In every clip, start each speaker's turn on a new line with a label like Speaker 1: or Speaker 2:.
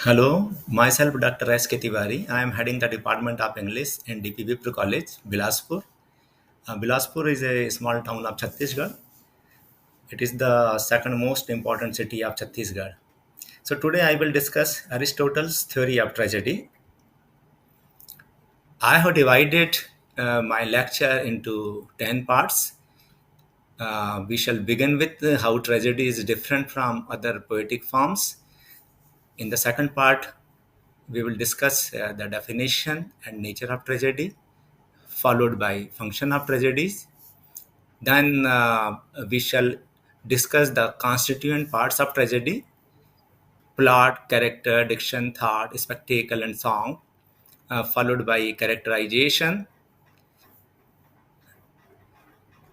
Speaker 1: Hello, myself Dr. S. K. Tiwari. I am heading the Department of English in DP Vipra College, Bilaspur. Bilaspur is a small town of Chhattisgarh. It is the second most important city of Chhattisgarh. So today I will discuss Aristotle's theory of tragedy. I have divided my lecture into 10 parts. We shall begin with how tragedy is different from other poetic forms. In the second part, we will discuss the definition and nature of tragedy, followed by function of tragedies. Then we shall discuss the constituent parts of tragedy: plot, character, diction, thought, spectacle, and song, followed by characterization.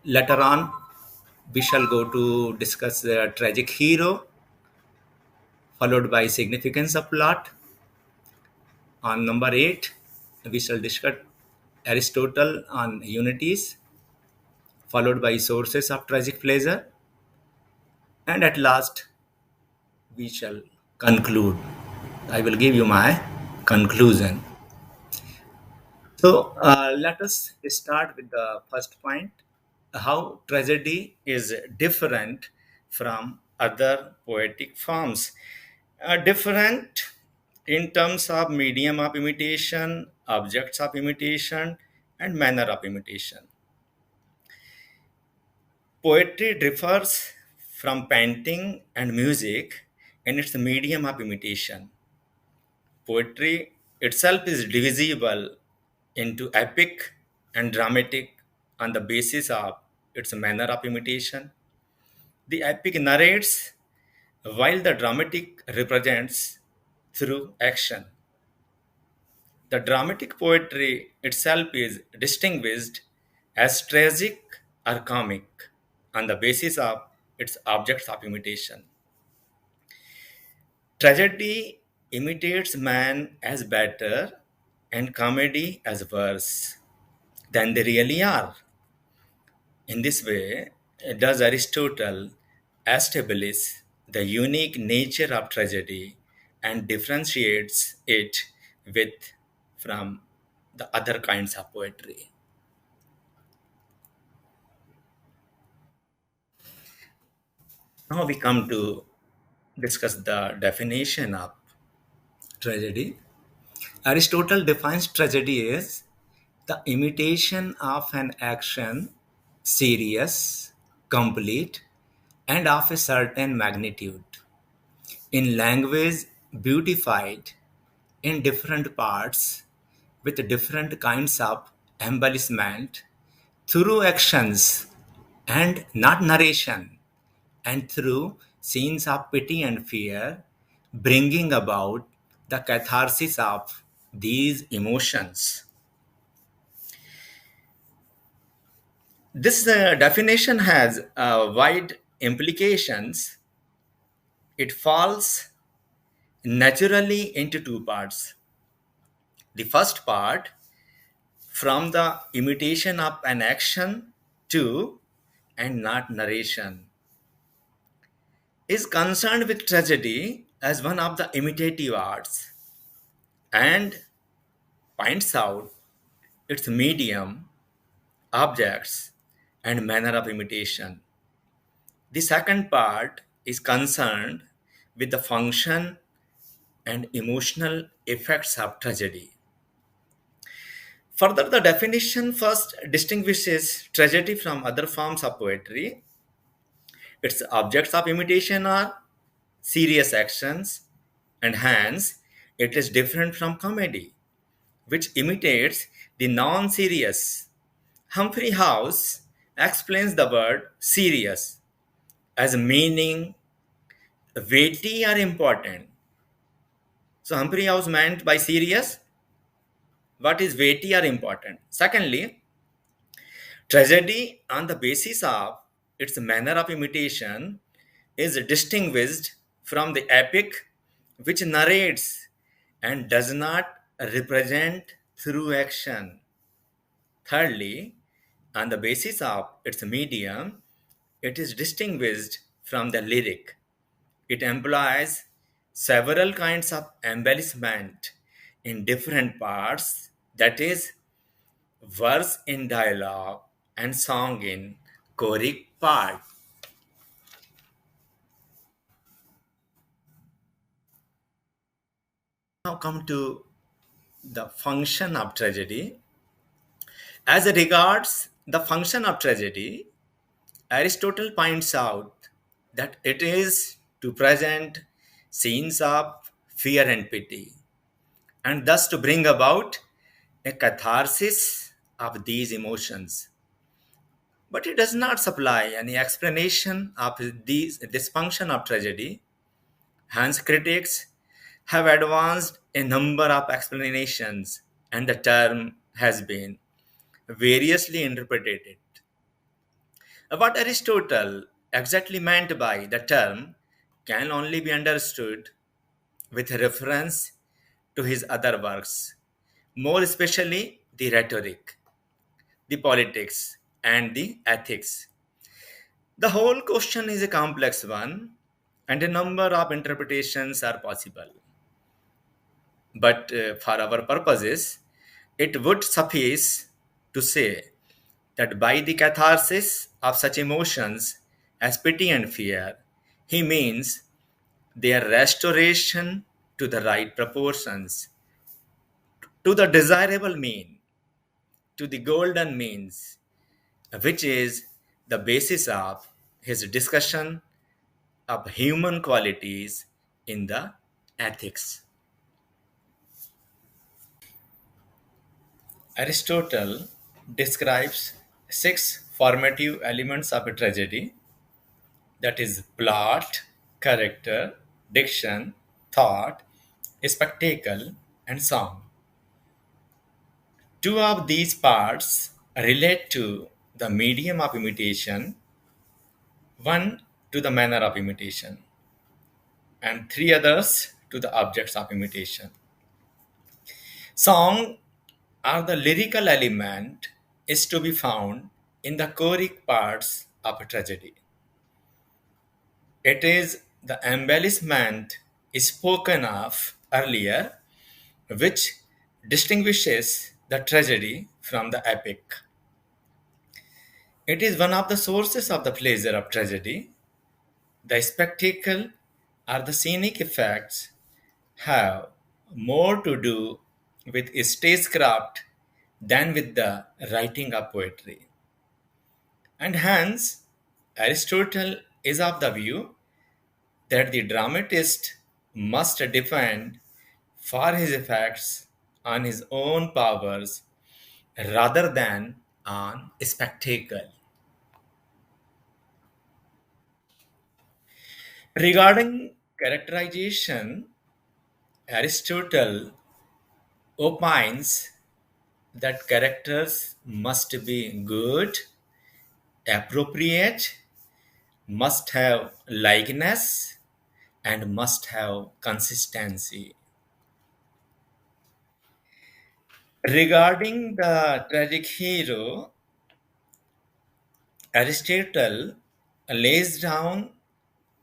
Speaker 1: Later on, we shall go to discuss the tragic hero, followed by significance of plot. On number 8, we shall discuss Aristotle on unities, followed by sources of tragic pleasure, and at last we shall conclude. I will give you my conclusion. So let us start with the first point: how tragedy is different from other poetic forms. Different in terms of medium of imitation, objects of imitation, and manner of imitation. Poetry differs from painting and music in its medium of imitation. Poetry itself is divisible into epic and dramatic on the basis of its manner of imitation. The epic narrates while the dramatic represents through action. The dramatic poetry itself is distinguished as tragic or comic on the basis of its objects of imitation. Tragedy imitates man as better and comedy as worse than they really are. In this way, does Aristotle establish the unique nature of tragedy and differentiates it with from the other kinds of poetry. Now we come to discuss the definition of tragedy. Aristotle defines tragedy as the imitation of an action, serious, complete, and of a certain magnitude, in language beautified in different parts with different kinds of embellishment through actions and not narration, and through scenes of pity and fear, bringing about the catharsis of these emotions. This definition has wide implications. It falls naturally into two parts. The first part, from the imitation of an action to and not narration, is concerned with tragedy as one of the imitative arts and points out its medium, objects, and manner of imitation. The second part is concerned with the function and emotional effects of tragedy. Further, the definition first distinguishes tragedy from other forms of poetry. Its objects of imitation are serious actions, and hence it is different from comedy, which imitates the non serious. Humphrey House explains the word serious as meaning weighty or important. So, Humphrey House meant by serious what is weighty or important. Secondly, tragedy, on the basis of its manner of imitation, is distinguished from the epic, which narrates and does not represent through action. Thirdly, on the basis of its medium, it is distinguished from the lyric. It employs several kinds of embellishment in different parts, that is, verse in dialogue and song in choric part. Now come to the function of tragedy. As regards the function of tragedy, Aristotle points out that it is to present scenes of fear and pity, and thus to bring about a catharsis of these emotions. But it does not supply any explanation of this function of tragedy. Hence, critics have advanced a number of explanations, and the term has been variously interpreted. What Aristotle exactly meant by the term can only be understood with reference to his other works, more especially the rhetoric, the politics, and the ethics. The whole question is a complex one, and a number of interpretations are possible. But for our purposes, it would suffice to say that by the catharsis of such emotions as pity and fear, he means their restoration to the right proportions, to the desirable mean, to the golden means, which is the basis of his discussion of human qualities in the ethics. Aristotle describes six formative elements of a tragedy, that is, plot, character, diction, thought, spectacle, and song. Two of these parts relate to the medium of imitation, one to the manner of imitation, and three others to the objects of imitation. Song, or the lyrical element, is to be found in the choric parts of a tragedy. It is the embellishment spoken of earlier which distinguishes the tragedy from the epic. It is one of the sources of the pleasure of tragedy. The spectacle or the scenic effects have more to do with stagecraft than with the writing of poetry. And hence, Aristotle is of the view that the dramatist must depend for his effects on his own powers rather than on spectacle. Regarding characterization, Aristotle opines that characters must be good, appropriate, must have likeness, and must have consistency. Regarding the tragic hero, Aristotle lays down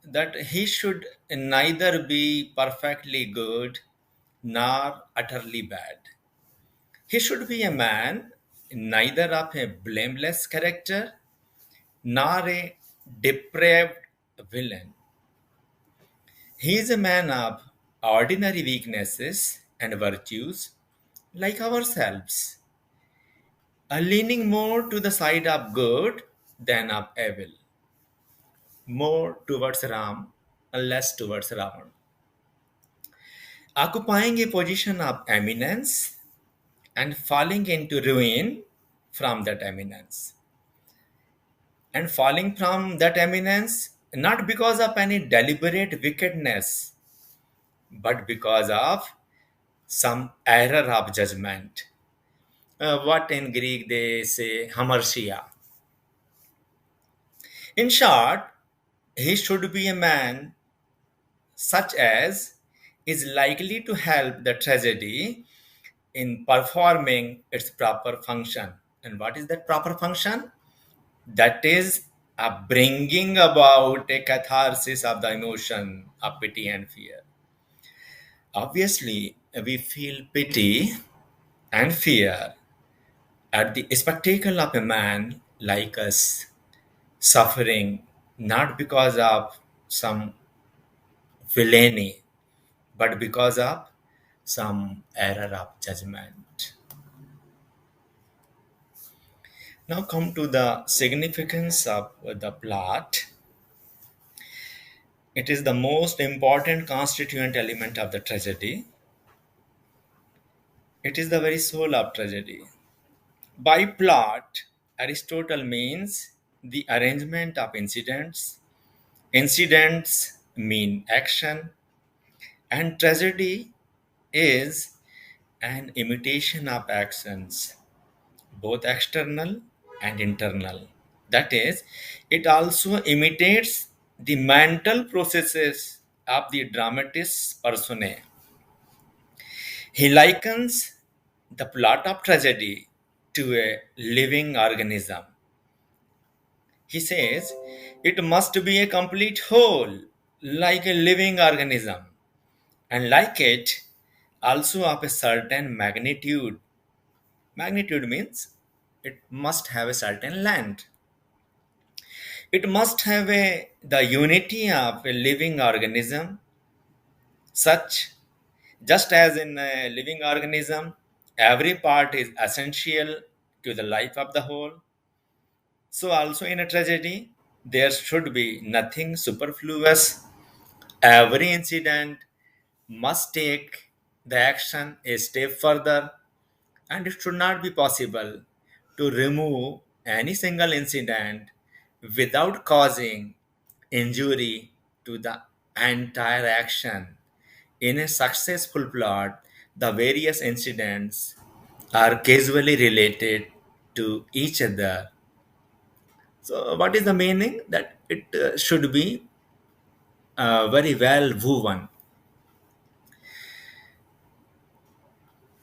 Speaker 1: that he should neither be perfectly good nor utterly bad. He should be a man neither of a blameless character nor a depraved villain. He is a man of ordinary weaknesses and virtues like ourselves, leaning more to the side of good than of evil, more towards Ram and less towards Ravan, occupying a position of eminence and falling into ruin from that eminence. And falling from that eminence not because of any deliberate wickedness, but because of some error of judgment. What in Greek they say, hamartia. In short, he should be a man such as is likely to help the tragedy in performing its proper function. And what is that proper function? That is bringing about a catharsis of the emotion of pity and fear. Obviously, we feel pity and fear at the spectacle of a man like us suffering not because of some villainy but because of some error of judgment. Now, come to the significance of the plot. It is the most important constituent element of the tragedy. It is the very soul of tragedy. By plot, Aristotle means the arrangement of incidents. Incidents mean action, and tragedy is an imitation of actions, both external and internal. That is, it also imitates the mental processes of the dramatis personae. He likens the plot of tragedy to a living organism. He says it must be a complete whole, like a living organism, and like it, also of a certain magnitude. Magnitude means it must have a certain length. It must have the unity of a living organism, such just as in a living organism, every part is essential to the life of the whole. So, also in a tragedy, there should be nothing superfluous. Every incident must take the action a step further, and it should not be possible to remove any single incident without causing injury to the entire action. In a successful plot, the various incidents are casually related to each other. So, what is the meaning? That it should be very well woven.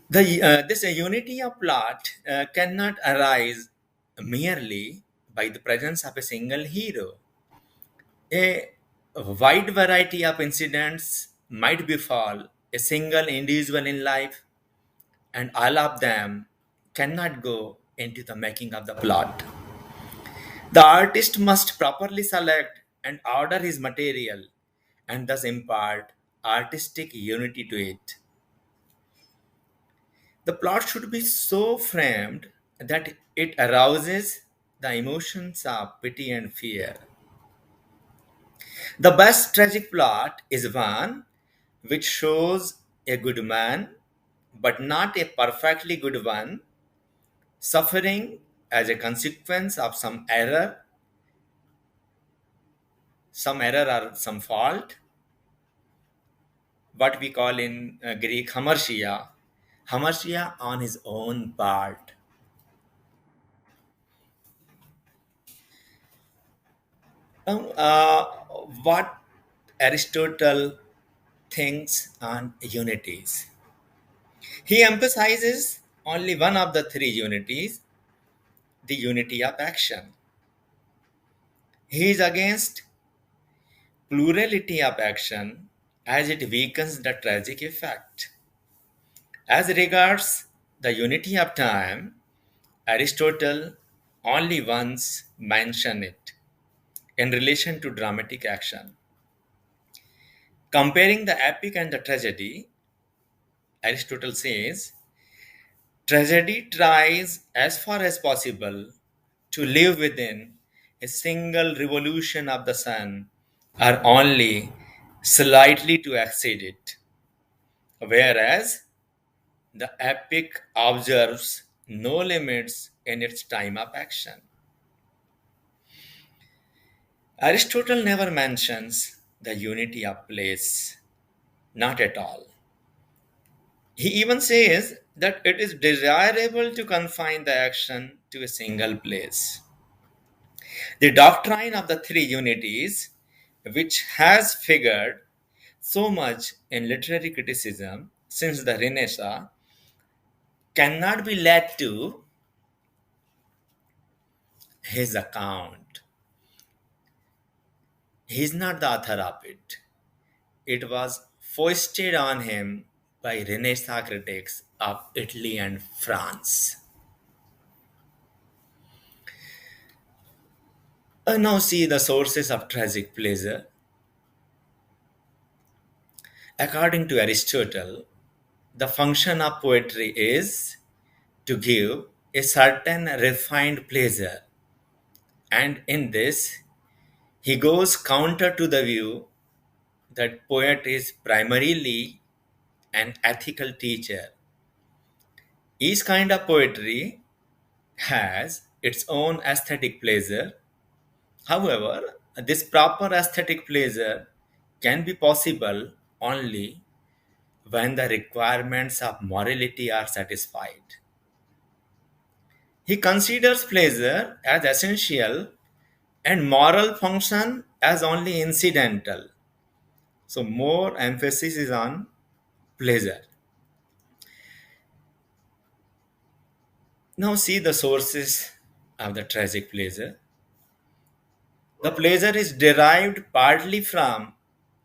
Speaker 1: This unity of plot cannot arise merely by the presence of a single hero. A wide variety of incidents might befall a single individual in life, and all of them cannot go into the making of the plot. The artist must properly select and order his material and thus impart artistic unity to it. The plot should be so framed that it arouses the emotions of pity and fear. The best tragic plot is one which shows a good man, but not a perfectly good one, suffering as a consequence of some error or some fault, what we call in Greek hamartia on his own part. Now, what Aristotle thinks on unities. He emphasizes only one of the three unities, the unity of action. He is against plurality of action as it weakens the tragic effect. As regards the unity of time, Aristotle only once mentioned it in relation to dramatic action. Comparing the epic and the tragedy, Aristotle says tragedy tries as far as possible to live within a single revolution of the sun or only slightly to exceed it, whereas the epic observes no limits in its time of action. Aristotle never mentions the unity of place, not at all. He even says that it is desirable to confine the action to a single place. The doctrine of the three unities, which has figured so much in literary criticism since the Renaissance, cannot be led to his account. He is not the author of it. It was foisted on him by Renaissance critics of Italy and France. Now see the sources of tragic pleasure. According to Aristotle, the function of poetry is to give a certain refined pleasure, and in this, he goes counter to the view that poet is primarily an ethical teacher. Each kind of poetry has its own aesthetic pleasure. However, this proper aesthetic pleasure can be possible only when the requirements of morality are satisfied. He considers pleasure as essential and moral function as only incidental. So, more emphasis is on pleasure. Now, see the sources of the tragic pleasure. The pleasure is derived partly from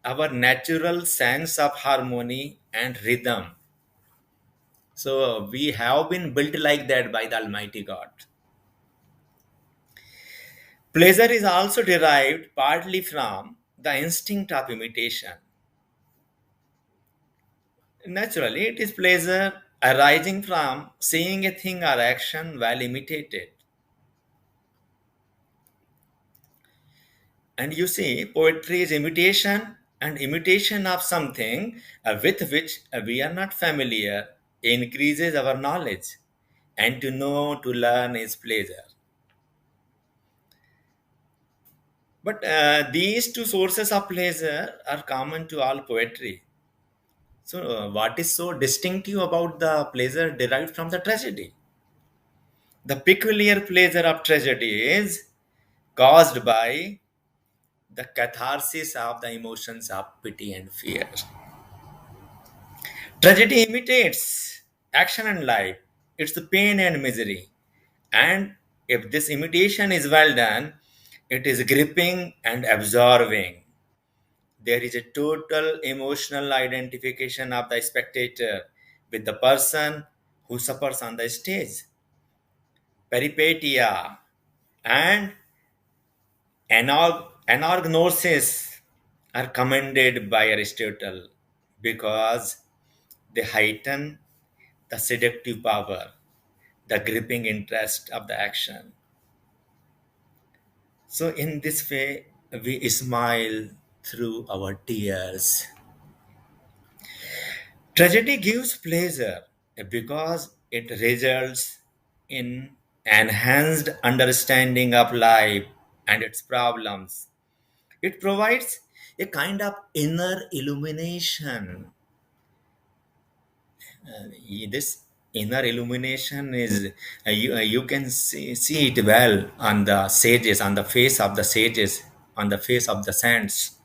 Speaker 1: our natural sense of harmony and rhythm. So, we have been built like that by the Almighty God. Pleasure is also derived partly from the instinct of imitation. Naturally, it is pleasure arising from seeing a thing or action well imitated. And you see, poetry is imitation and imitation of something with which we are not familiar increases our knowledge. And to know, to learn is pleasure. But these two sources of pleasure are common to all poetry. So, what is so distinctive about the pleasure derived from the tragedy? The peculiar pleasure of tragedy is caused by the catharsis of the emotions of pity and fear. Tragedy imitates action and life, it's the pain and misery. And if this imitation is well done, it is gripping and absorbing. There is a total emotional identification of the spectator with the person who suffers on the stage. Peripetia and anagnosis are commended by Aristotle because they heighten the seductive power, the gripping interest of the action. So, in this way, we smile through our tears. Tragedy gives pleasure because it results in enhanced understanding of life and its problems. It provides a kind of inner illumination. This inner illumination is you can see it well on the sages, on the face of the sages, on the face of the saints.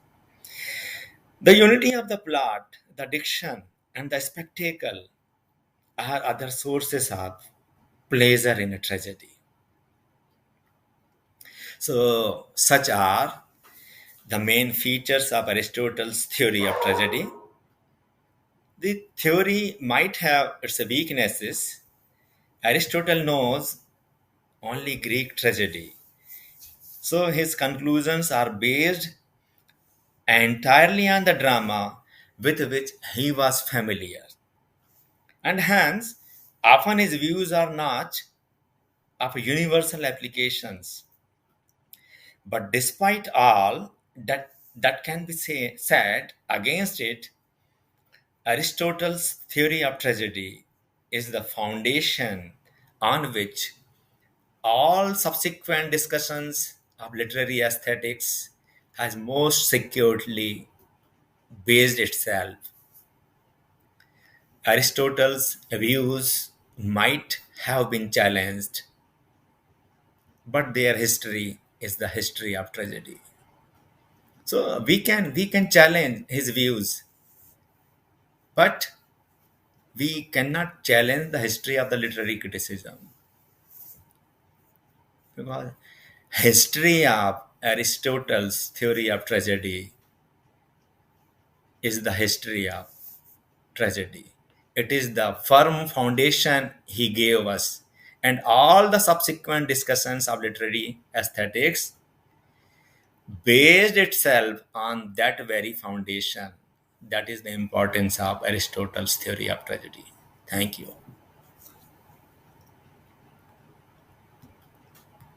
Speaker 1: The unity of the plot, the diction, and the spectacle are other sources of pleasure in a tragedy. So, such are the main features of Aristotle's theory of tragedy. The theory might have its weaknesses. Aristotle knows only Greek tragedy. So his conclusions are based entirely on the drama with which he was familiar. And hence, often his views are not of universal applications. But despite all that can be said against it, Aristotle's theory of tragedy is the foundation on which all subsequent discussions of literary aesthetics has most securely based itself. Aristotle's views might have been challenged, but their history is the history of tragedy. So we can challenge his views, but we cannot challenge the history of the literary criticism because history of Aristotle's theory of tragedy is the history of tragedy. It is the firm foundation he gave us, and all the subsequent discussions of literary aesthetics based itself on that very foundation. That is the importance of Aristotle's theory of tragedy. Thank you.